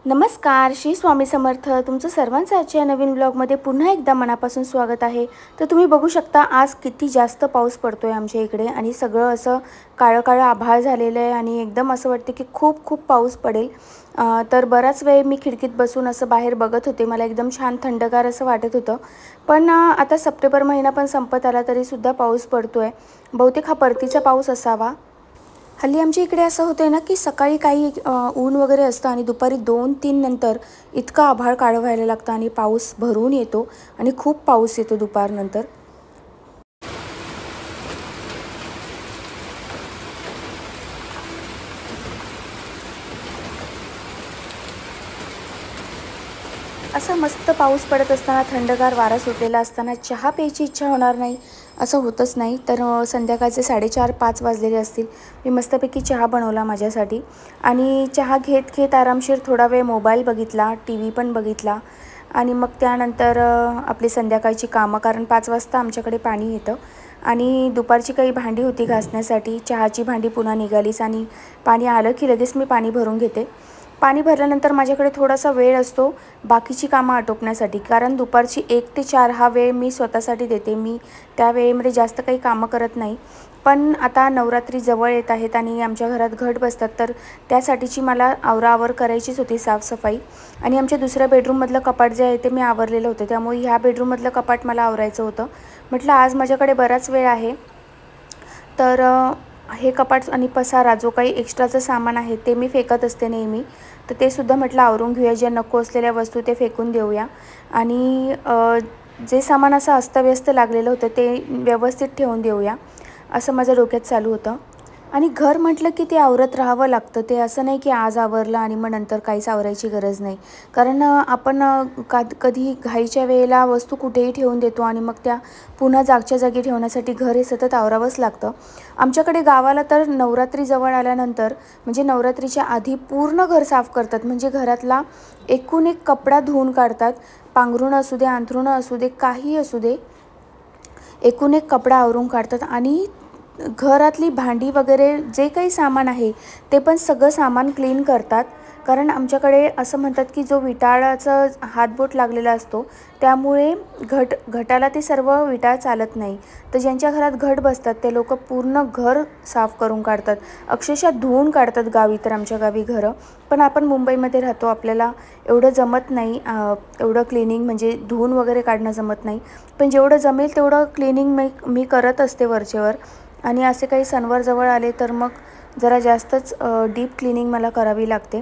नमस्कार, श्री स्वामी समर्थ. तुमचं सर्वांचं आजच्या नवीन ब्लॉगमध्ये पुन्हा एकदा मनापासून स्वागत आहे. तर तुम्ही बघू शकता आज किती जास्त पाऊस पडतोय आमच्या इकडे आणि सगळं असं काळं काळं आभाळ झालेलं आहे आणि एकदम असं वाटतं की खूप पाऊस पडेल. तर बराच वेळ मी खिडकीत बसून असं बाहेर बघत होते. मला एकदम छान थंडगार असं वाटत होतं. पण आता सप्टेंबर महिना पण संपत आला तरीसुद्धा पाऊस पडतोय. बहुतेक हा परतीचा पाऊस असावा. हल्ली आमच्या इकडे असं होतं आहे ना की सकाळी काही ऊन वगैरे असतं आणि दुपारी 2-3 नंतर इतका आभाळ काळं व्हायला लागतं आणि पाऊस भरून येतो आणि खूप पाऊस येतो दुपारनंतर. असा मस्त पाऊस पडत असताना थंडगार वारा सुटलेला असताना चहा प्यायची इच्छा होणार नाही असं होतच नाही. तर संध्याकाळचे 4:30-5 वाजलेले असतील. मी मस्तपैकी चहा बनवला माझ्यासाठी आणि चहा घेत घेत आरामशीर थोडा वेळ मोबाईल बघितला, TV पण बघितला आणि मग त्यानंतर आपली संध्याकाळची कामं, कारण 5 वाजता आमच्याकडे पाणी येतं आणि दुपारची काही भांडी होती घासण्यासाठी. चहाची भांडी पुन्हा निघालीच आणि पाणी आलं की लगेच मी पाणी भरून घेते. पाणी भरल्यानंतर माझ्याकडे थोडासा वेळ असतो बाकीची कामं आटोपण्यासाठी, कारण दुपारची 1 ते 4 हा वेळ मी स्वतःसाठी देते. मी त्या वेळेमध्ये जास्त काही कामं करत नाही. पण आता नवरात्री जवळ येत आहेत आणि आमच्या घरात घट बसतात, तर त्यासाठीची मला आवराआवर करायचीच होती, साफसफाई. आणि आमच्या दुसऱ्या बेडरूममधलं कपाट जे आहे ते मी आवरलेलं होतं, त्यामुळे ह्या बेडरूममधलं कपाट मला आवरायचं होतं. म्हटलं आज माझ्याकडे बराच वेळ आहे तर हे कपाट आणि पसारा जो काही एक्स्ट्राचं सामान आहे ते मी फेकत असते नेहमी, तर ते सुद्धा म्हटलं आवरून घेऊया. ज्या नको असलेल्या वस्तू ते फेकून देऊया आणि जे सामान असं अस्तव्यस्त लागलेलं होतं ते व्यवस्थित ठेवून देऊया असं माझ्या डोक्यात चालू होतं. आणि घर म्हटलं की ते आवरत राहावं लागतं. ते असं नाही की आज आवरलं आणि मग नंतर काहीच आवरायची गरज नाही, कारण आपण कधी घाईच्या वेळेला वस्तू कुठेही ठेवून देतो आणि मग त्या पुन्हा जागच्या जागी ठेवण्यासाठी घर हे सतत आवरावंच लागतं. आमच्याकडे गावाला तर नवरात्री जवळ आल्यानंतर म्हणजे नवरात्रीच्या आधी पूर्ण घर साफ करतात. म्हणजे घरातला एकूण एक कपडा धुवून काढतात. पांघरुणं असू दे, अंथरुणं असू दे, काही असू दे, एकूण एक कपडा आवरून काढतात आणि घरातली भांडी वगैरे जे काही सामान आहे ते पण सगळं सामान क्लीन करतात. कारण आमच्याकडे असं म्हणतात की जो विटाळाचा हातबोट लागलेला असतो त्यामुळे घटाला ते सर्व विटाळ चालत नाही. तर ज्यांच्या घरात घट बसतात ते लोक पूर्ण घर साफ करून काढतात, अक्षरशः धुवून काढतात. गावी तर आमच्या गावी घरं, पण आपण मुंबईमध्ये राहतो, आपल्याला एवढं जमत नाही. एवढं क्लिनिंग म्हणजे धुवून वगैरे काढणं जमत नाही. पण जेवढं जमेल तेवढं क्लिनिंग मी करत असते वरचेवर. आणि असे काही सणवार जवळ आले तर मग जरा जास्तच डीप क्लिनिंग मला करावी लागते,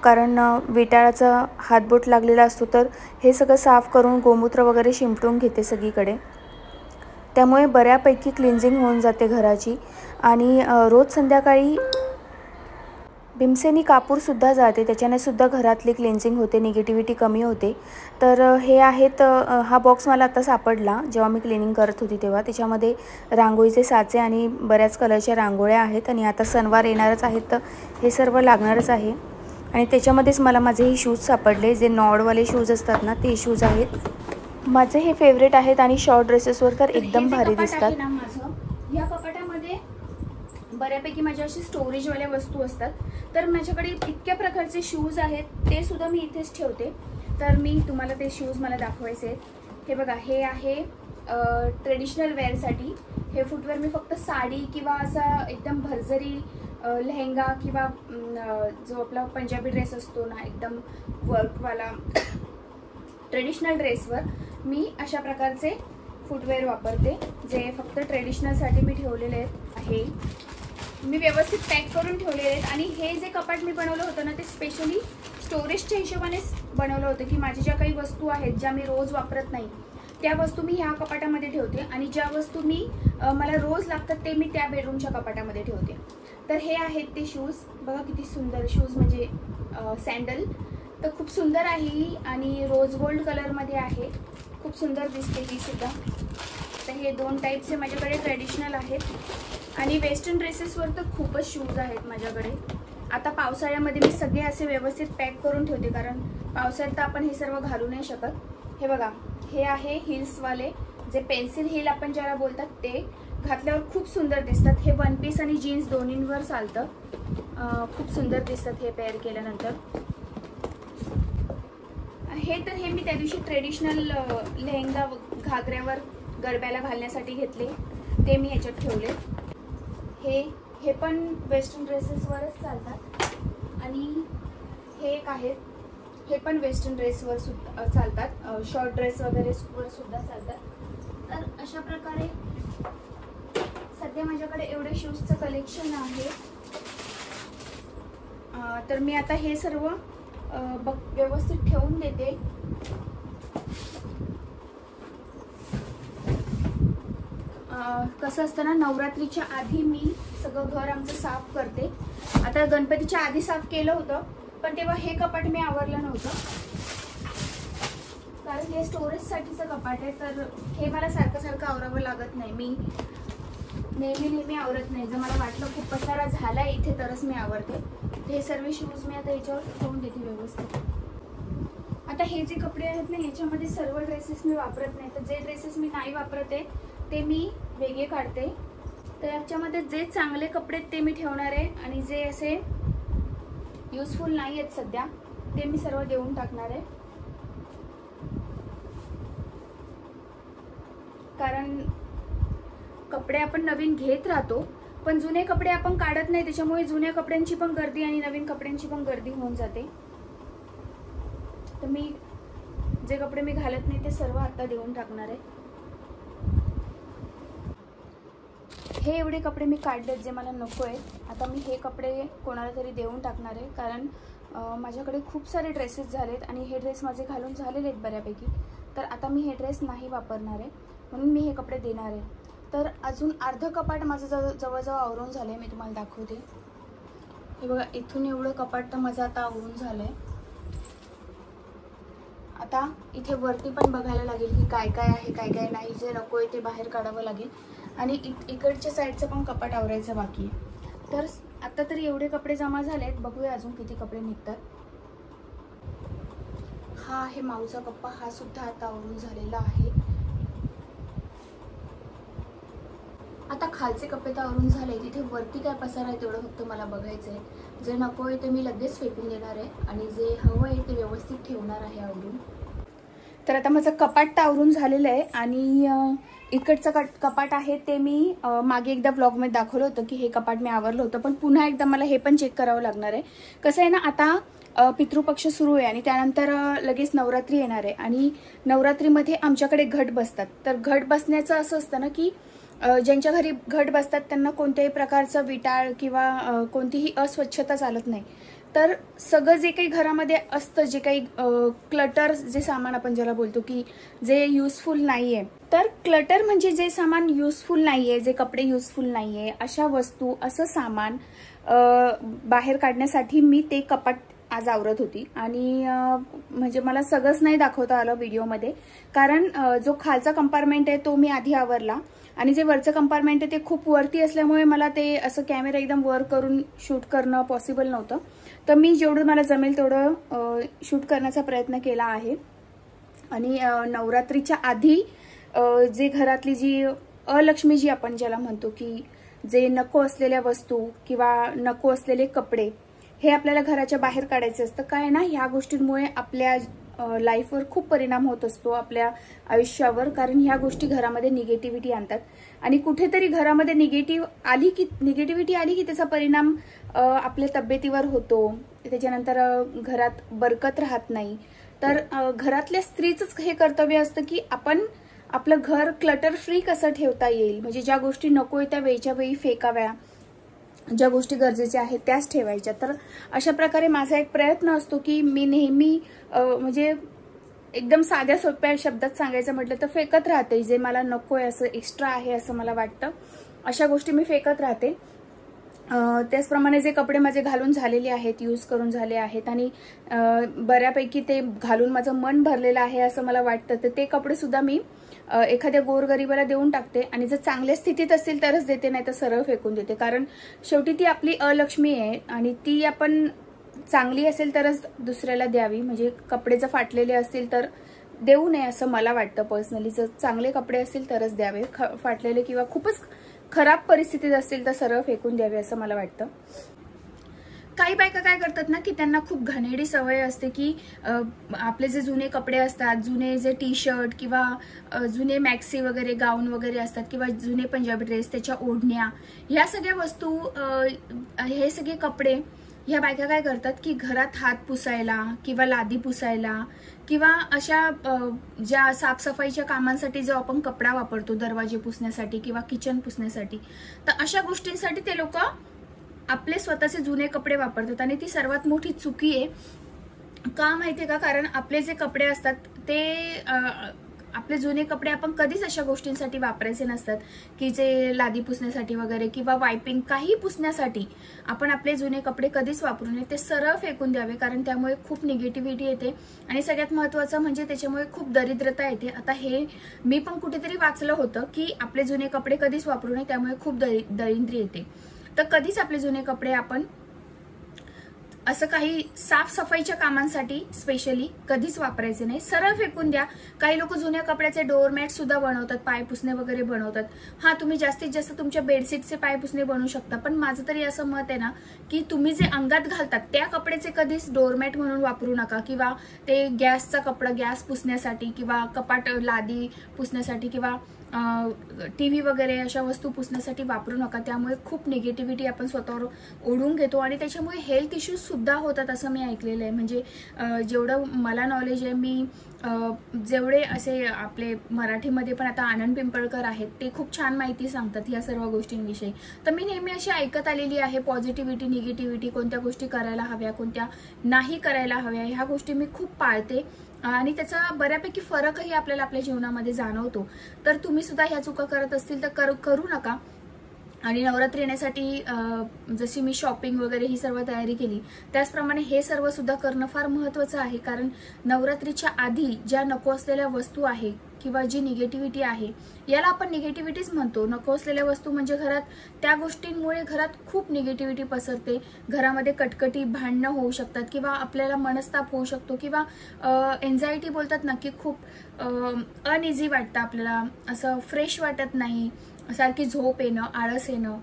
कारण विटाळाचा हातबोट लागलेला असतो. तर हे सगळं साफ करून गोमूत्र वगैरे शिंपटून घेते सगळीकडे, त्यामुळे बऱ्यापैकी क्लिन्झिंग होऊन जाते घराची. आणि रोज संध्याकाळी भीमसेनी कापूरसुद्धा जाते, त्याच्याने सुद्धा घरातली क्लिन्झिंग होते, निगेटिव्हिटी कमी होते. तर हे आहेत, हा बॉक्स मला आता सापडला जेव्हा मी क्लिनिंग करत होती तेव्हा. त्याच्यामध्ये रांगोळीचे साचे आणि बऱ्याच कलरच्या रांगोळ्या आहेत आणि आता सणवार येणारच आहेत तर हे सर्व लागणारच आहे. आणि त्याच्यामध्येच मला माझे हे शूज सापडले, जे नॉडवाले शूज असतात ना ते शूज आहेत. माझे हे फेवरेट आहेत आणि शॉर्ट ड्रेसेसवर तर एकदम भारी दिसतात. या कपाटामध्ये बऱ्यापैकी माझ्या अशी स्टोरेजवाल्या वस्तू असतात. तर माझ्याकडे इतक्या प्रकारचे शूज आहेत, ते सुद्धा मी इथेच ठेवते. तर मी तुम्हाला ते शूज मला दाखवायचे आहेत. हे बघा, हे आहे ट्रेडिशनल वेअरसाठी. हे फुटवेअर मी फक्त साडी किंवा असा एकदम भरजरी लेहंगा किंवा जो आपला पंजाबी ड्रेस असतो ना एकदम वर्कवाला ट्रेडिशनल ड्रेसवर मी अशा प्रकारचे फुटवेअर वापरते, जे फक्त ट्रेडिशनलसाठी मी ठेवलेले आहे. मी व्यवस्थित पॅक करून ठेवलेले आहेत. आणि हे जे कपाट मी बनवलं होतं ना ते स्पेशली स्टोरेजच्या हिशोबानेच बनवलं होतं, की माझ्या ज्या काही वस्तू आहेत ज्या मी रोज वापरत नाही त्या वस्तू मी ह्या कपाटामध्ये ठेवते आणि ज्या वस्तू मला रोज लागतात ते मी त्या बेडरूमच्या कपाटामध्ये ठेवते. तर हे आहेत ते शूज. बघा किती सुंदर शूज, म्हणजे सँडल. तर खूप सुंदर आहे ही आणि रोज गोल्ड कलरमध्ये आहे. खूप सुंदर दिसते ही सुद्धा. तर हे 2 टाईपचे माझ्याकडे ट्रेडिशनल आहेत. आणि वेस्टर्न ड्रेसेसवर तर खूपच शूज आहेत माझ्याकडे. आता पावसाळ्यामध्ये मी सगळे असे व्यवस्थित पॅक करून ठेवते, कारण पावसाळ्यात तर आपण हे सर्व घालू नाही शकत. हे बघा, हे आहे हिल्सवाले, जे पेन्सिल हिल आपण ज्याला बोलतात ते. घातल्यावर खूप सुंदर दिसतात. हे 1 पीस आणि जीन्स दोन्हींवर चालतं. खूप सुंदर दिसतात हे पेअर केल्यानंतर. हे मी त्या दिवशी ट्रेडिशनल लेहंगा घागऱ्यावर गरब्याला घालण्यासाठी घेतले, ते मी याच्यात ठेवले. हे पण वेस्टर्न ड्रेसेसवरच चालतात आणि हे एक आहेत, हे पण वेस्टर्न ड्रेसवर सुद्धा चालतात, शॉर्ट ड्रेस वगैरे वर सुद्धा चालतात. तर अशा प्रकारे सध्या माझ्याकडे एवढे शूजचं कलेक्शन आहे. तर मी आता हे सर्व व्यवस्थित ठेवून देते. कसं असतं ना, नवरात्रीच्या आधी मी सगळं घर आमचं साफ करते. आता गणपतीच्या आधी साफ केलं होतं, पण तेव्हा हे कपाट मी आवरलं नव्हतं, कारण हे स्टोरेजसाठीचं कपाट आहे. तर हे मला सारखं सारखं आवरावं लागत नाही, मी नेहमी आवरत नाही. जर मला वाटलं खूप पसारा झाला इथे तरच मी आवरते. हे सर्व शूज मी आता याच्यावर ठेवून देते व्यवस्थित. आता हे जे कपडे आहेत ना, याच्यामध्ये सर्व ड्रेसेस मी वापरत नाही. तर जे ड्रेसेस मी नाही वापरते ते मी वेगळे काढते. तर याच्यामध्ये जे चांगले कपडे ते मी ठेवणार आहे आणि जे असे युजफुल नाही आहेत सध्या ते मी सर्व देऊन टाकणार आहे. कारण कपडे आपण नवीन घेत राहतो, पण जुने कपडे आपण काढत नाही, त्याच्यामुळे जुन्या कपड्यांची पण गर्दी आणि नवीन कपड्यांची पण गर्दी होऊन जाते. तर मी जे कपडे मी घालत नाही ते सर्व आता देऊन टाकणार आहे. हे एवढे कपडे मी काढलेत जे मला नको आहेत. आता मी हे कपडे कोणाला तरी देऊन टाकणार आहे, कारण माझ्याकडे खूप सारे ड्रेसेस झालेत आणि हे ड्रेस माझे घालून झालेले आहेत बऱ्यापैकी. तर आता मी हे ड्रेस नाही वापरणार आहे, म्हणून मी हे कपडे देणार आहे. तर अजून अर्ध कपाट माझं जवळजवळ आवरून झालं आहे. मी तुम्हाला दाखवते. हे बघा, इथून एवढं कपाट तर माझं आता आवरून झालं आहे. आता इथे वरती पण बघायला लागेल की काय काय आहे काय काय नाही. जे नको आहे ते बाहेर काढावं लागेल आणि इकडच्या साईडचं पण कपाट आवरायचं बाकी आहे. तर आता तरी एवढे कपडे जमा झाले आहेत, बघूया अजून किती कपडे निघतात. हा आहे माऊचा कप्पा, हा सुद्धा आता आवरून झालेला आहे. आता खालचे कपडे तर आवरून झाले, तिथे वरती काय पसारा आहे तेवढं फक्त मला बघायचं आहे. जे नको आहे ते मी लगेच फेकून देणार आहे आणि जे हवं आहे ते व्यवस्थित ठेवणार आहे आवरून. तर आता माझं कपाट तर आवरून झालेलं आहे आणि इकडचं कपाट आहे ते मी मागे एकदा व्लॉगमध्ये दाखवलं होतं की हे कपाट मी आवरलं होतं, पण पुन्हा एकदा मला हे पण चेक करावं लागणार आहे. कसं आहे ना, आता पितृपक्ष सुरू आहे आणि त्यानंतर लगेच नवरात्री येणार आहे आणि नवरात्रीमध्ये आमच्याकडे घट बसतात. तर घट बसण्याचं असं असतं ना की ज्यांच्या घरी घट बसतात त्यांना कोणत्याही प्रकारचं विटाळ किंवा कोणतीही अस्वच्छता चालत नाही. तर सगळं जे काही घरामध्ये असतं, जे काही क्लटर जे सामान आपण ज्याला बोलतो की जे युजफुल नाही आहे, तर क्लटर म्हणजे जे सामान युजफुल नाही आहे, जे कपडे युजफुल नाही आहे, अशा वस्तू, असं सामान बाहेर काढण्यासाठी मी ते कपाट आज आवरत होती. आणि म्हणजे मला सगळंच नाही दाखवता आलं व्हिडिओमध्ये, कारण जो खालचा कंपार्टमेंट आहे तो मी आधी आवरला आणि जे वरचं कंपार्टमेंट आहे ते खूप वरती असल्यामुळे मला ते असं कॅमेरा एकदम वर करून शूट करणं पॉसिबल नव्हतं. तर मी जेवढं मला जमेल तेवढं शूट करण्याचा प्रयत्न केला आहे. आणि नवरात्रीच्या आधी जे घरातली जी अलक्ष्मी जी आपण ज्याला म्हणतो की जे नको असलेल्या वस्तू किंवा नको असलेले कपडे हे आपल्याला घराच्या बाहेर काढायचे असतं. काय ना, ह्या गोष्टींमुळे आपल्या लाईफवर खूप परिणाम होत असतो, आपल्या आयुष्यावर, कारण ह्या गोष्टी घरामध्ये निगेटिव्हिटी आणतात आणि कुठेतरी घरामध्ये निगेटिव्हिटी आली की त्याचा परिणाम आपल्या तब्येतीवर होतो. त्याच्यानंतर घरात बरकत राहत नाही. तर घरातल्या स्त्रीचंच हे कर्तव्य असतं की आपण आपलं घर क्लटर फ्री कसं ठेवता येईल, म्हणजे ज्या गोष्टी नकोय त्या वेळच्या वेळी फेकाव्या, ज्या गोष्टी गरजेच्या आहेत त्याच ठेवायच्या. तर अशा प्रकारे माझा एक प्रयत्न असतो की मी नेहमी म्हणजे एकदम साध्या सोप्या शब्दात सांगायचं म्हटलं तर फेकत राहते. जे मला नकोय, असं एक्स्ट्रा आहे असं मला वाटतं, अशा गोष्टी मी फेकत राहते. त्याचप्रमाणे जे कपडे माझे घालून झालेले आहेत, यूज करून झाले आहेत आणि बऱ्यापैकी ते घालून माझं मन भरलेलं आहे असं मला वाटतं, तर ते कपडे सुद्धा मी एखाद्या गोरगरिबाला देऊन टाकते आणि जर चांगल्या स्थितीत असतील तरच देते, नाही तर सरळ फेकून देते. कारण शेवटी ती आपली अलक्ष्मी आहे आणि ती आपण चांगली असेल तरच दुसऱ्याला द्यावी. म्हणजे कपडे जर फाटलेले असतील तर देऊ नये असं मला वाटतं पर्सनली. जर चांगले कपडे असतील तरच द्यावे, फाटलेले किंवा खूपच खराब परिस्थितीत असतील तर सरळ फेकून द्यावे असं मला वाटतं. काही बायका काय करतात ना की त्यांना खूप घाणेरडी सवय असते की आपले जे जुने कपडे असतात, जुने जे टी शर्ट किंवा जुने मॅक्सी वगैरे गाऊन वगैरे असतात किंवा जुने पंजाबी ड्रेस, त्याच्या ओढण्या, ह्या सगळ्या वस्तू, हे सगळे कपडे ह्या बायका काय करतात की घरात हात पुसायला किंवा लादी पुसायला किंवा अशा ज्या साफसफाईच्या कामांसाठी जो आपण कपडा वापरतो, दरवाजे पुसण्यासाठी किंवा किचन पुसण्यासाठी, तर अशा गोष्टींसाठी ते लोक आपले स्वतःचे जुने कपडे वापरतात. आणि ती सर्वात मोठी चुकी आहे. का माहितीये का? कारण आपले जे कपडे असतात ते आपले जुने कपडे आपण कधीच अशा गोष्टींसाठी वापरायचे नसतात की जे लादी पुसण्यासाठी वगैरे किंवा वायपिंग काही पुसण्यासाठी आपण आपले जुने कपडे कधीच वापरू नये. ते सरळ फेकून द्यावे, कारण त्यामुळे खूप निगेटिव्हिटी येते आणि सगळ्यात महत्त्वाचं म्हणजे त्याच्यामुळे खूप दरिद्रता येते. आता हे मी पण कुठेतरी वाचलं होतं की आपले जुने कपडे कधीच वापरू नये, त्यामुळे खूप दरिद्री येते. तर कधीच आपले जुने कपडे आपण असं काही साफसफाईच्या कामांसाठी स्पेशली कधीच वापरायचे नाही, सरळ फेकून द्या. काही लोक जुन्या कपड्याचे डोअरमॅट सुद्धा बनवतात, पाय पुसणे वगैरे बनवतात. हा, तुम्ही जास्तीत जास्त तुमच्या बेडशीटचे पाय पुसणे बनवू शकता, पण माझं तरी असं मत आहे ना की तुम्ही जे अंगात घालतात त्या कपड्याचे कधीच डोअरमॅट म्हणून वापरू नका किंवा ते गॅसचा कपडा गॅस पुसण्यासाठी किंवा कपाट लादी पुसण्यासाठी किंवा टीव्ही वगैरे अशा वस्तू पुसण्यासाठी वापरू नका. त्यामुळे खूप निगेटिव्हिटी आपण स्वतःवर ओढून घेतो आणि त्याच्यामुळे हेल्थ इश्यूज सुद्धा होतात असं मी ऐकलेलं आहे. म्हणजे जेवढं मला नॉलेज आहे, मी जेवढे असे आपले मराठीमध्ये पण आता आनंद पिंपळकर आहेत, ते खूप छान माहिती सांगतात या सर्व गोष्टींविषयी. तर मी नेहमी अशी ऐकत आलेली आहे, पॉझिटिव्हिटी, निगेटिव्हिटी, कोणत्या गोष्टी करायला हव्या, कोणत्या नाही करायला हव्या, ह्या गोष्टी मी खूप पाळते आणि त्याचा बऱ्यापैकी फरकही आपल्याला आपल्या जीवनामध्ये जाणवतो. तर तुम्ही सुद्धा ह्या चुका करत असतील तर करू नका. आणि नवरात्री येण्यासाठी जशी मी शॉपिंग वगैरे ही सर्व तयारी केली, त्याचप्रमाणे हे सर्व सुद्धा करणं फार महत्त्वाचं आहे. कारण नवरात्रीच्या आधी ज्या नको असलेल्या वस्तू आहे किंवा जी निगेटिव्हिटी आहे, याला आपण निगेटिव्हिटीच म्हणतो. नको असलेल्या वस्तू म्हणजे घरात त्या गोष्टींमुळे घरात खूप निगेटिव्हिटी पसरते, घरामध्ये कटकटी, भांडणं होऊ शकतात किंवा आपल्याला मनस्ताप होऊ शकतो किंवा एन्झायटी बोलतात ना की खूप अनइझी वाटतं आपल्याला, असं फ्रेश वाटत नाही, सारखी झोप येणं, आळस येणं,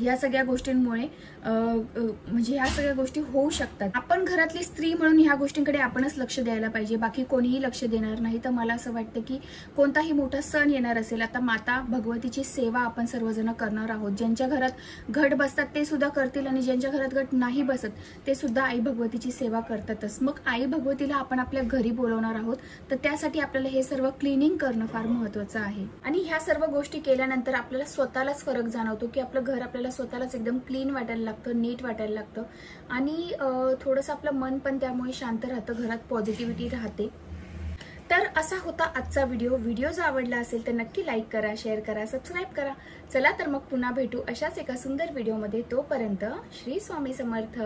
या सगळ्या गोष्टींमुळे म्हणजे ह्या सगळ्या गोष्टी होऊ शकतात. आपण घरातली स्त्री म्हणून ह्या गोष्टींकडे आपणच लक्ष द्यायला पाहिजे, बाकी कोणीही लक्ष देणार नाही. तर मला असं वाटतं की कोणताही मोठा सण येणार असेल, आता माता भगवतीची सेवा आपण सर्वजण करणार आहोत. ज्यांच्या घरात घट बसतात ते सुद्धा करतील आणि ज्यांच्या घरात घट नाही बसत ते सुद्धा आई भगवतीची सेवा करतातच. मग आई भगवतीला आपण आपल्या घरी बोलवणार आहोत, तर त्यासाठी आपल्याला हे सर्व क्लिनिंग करणं फार महत्त्वाचं आहे. आणि ह्या सर्व गोष्टी केल्यानंतर आपल्याला स्वतःलाच फरक जाणवतो की आपलं घर आपल्याला स्वतःलाच एकदम क्लीन वाटायला लागतं, नीट वाटायला लागतं आणि थोडंसं आपलं मन पण त्यामुळे शांत राहतं, घरात पॉझिटिव्हिटी राहते. तर असा होता आजचा व्हिडिओ. व्हिडिओ जर आवडला असेल तर नक्की लाईक करा, शेअर करा, सबस्क्राईब करा. चला तर मग पुन्हा भेटू अशाच एका सुंदर व्हिडिओमध्ये. तोपर्यंत श्री स्वामी समर्थ.